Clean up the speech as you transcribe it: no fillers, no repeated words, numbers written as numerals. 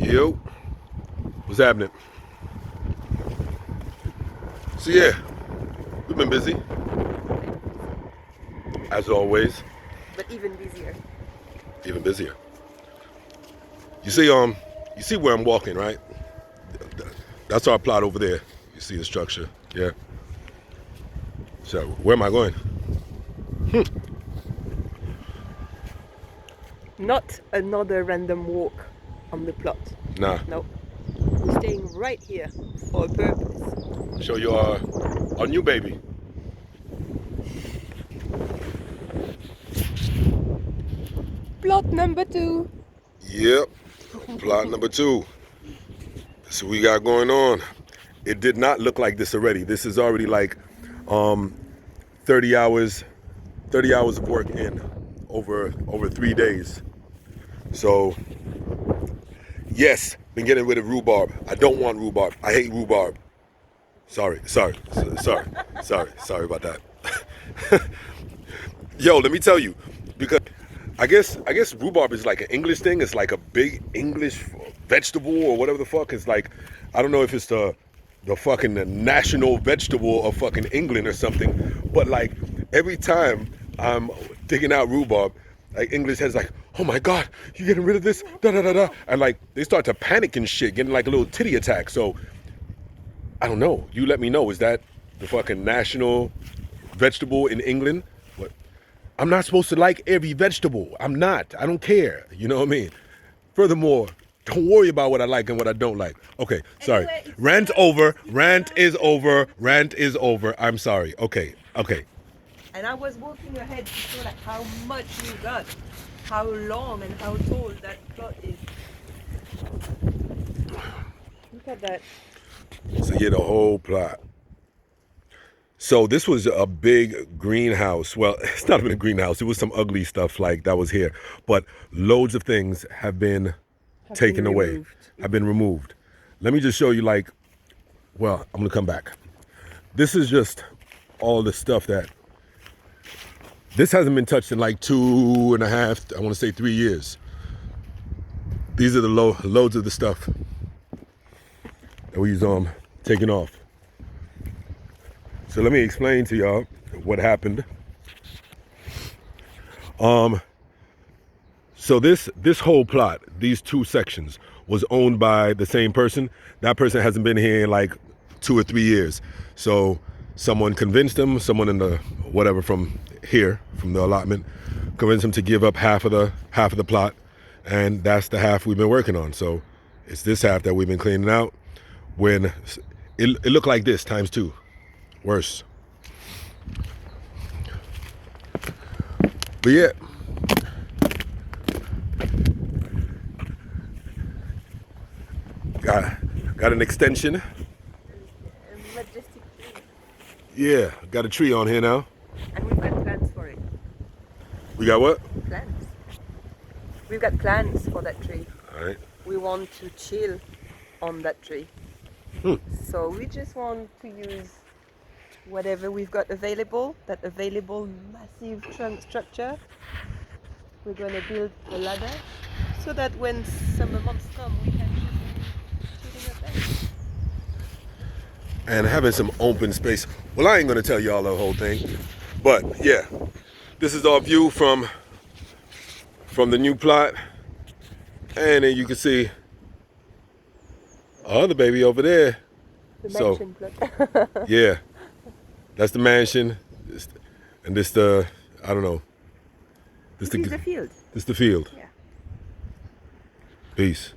Yo, what's happening? So yeah, we've been busy, as always. But even busier. Even busier. You see where I'm walking, right? That's our plot over there. You see the structure, yeah. So where am I going? Not another random walk on the plot. Nah. No. We're staying right here for a purpose. Show you our new baby. Plot number 2. Yep, plot number 2. That's what we got going on. It did not look like this already. This is already like 30 hours of work in over 3 days. So yes, been getting rid of rhubarb. I don't want rhubarb. I hate rhubarb. Sorry about that. Yo, let me tell you, because I guess rhubarb is like an English thing. It's like a big English vegetable or whatever the fuck. It's like, I don't know if it's the fucking national vegetable of fucking England or something. But like every time I'm digging out rhubarb, like English heads like, oh my God, you getting rid of this? Da da da da. And like they start to panic and shit, getting like a little titty attack. So I don't know. You let me know. Is that the fucking national vegetable in England? What? I'm not supposed to like every vegetable. I'm not. I don't care. You know what I mean? Furthermore, don't worry about what I like and what I don't like. Okay, sorry. Anyway, Rant over. Rant is over. Rant is over. I'm sorry. Okay. And I was walking ahead to show like how much we got, how long and how tall that plot is. Look at that. So yeah, the whole plot. So this was a big greenhouse. Well, it's not even a greenhouse. It was some ugly stuff like that was here. But loads of things have been taken away, have been removed. Let me just show you like, well, I'm gonna come back. This is just all the stuff that, this hasn't been touched in like 2.5, I wanna say 3 years. These are the loads of the stuff that we've taking off. So let me explain to y'all what happened. So this whole plot, these 2 sections, was owned by the same person. That person hasn't been here in like 2 or 3 years. So someone convinced him, someone in the whatever from here, from the allotment, convinced him to give up half of the plot, and that's the half we've been working on. So it's this half that we've been cleaning out. When it looked like this times 2. Worse. But yeah. Got an extension. Majestic tree. Yeah, got a tree on here now. And we've got plans for it. We got what? Plans. We've got plans for that tree. Alright. We want to chill on that tree. So we just want to use whatever we've got available, that available massive trunk structure. We're going to build a ladder so that when summer months come, we can just chill in a bed. And having some open space. Well, I ain't gonna tell y'all the whole thing, but yeah, this is our view from the new plot, and then you can see our other baby over there. The So, mansion plot. yeah, that's the mansion, and this the, I don't know. This is the field. This the field. Yeah. Peace.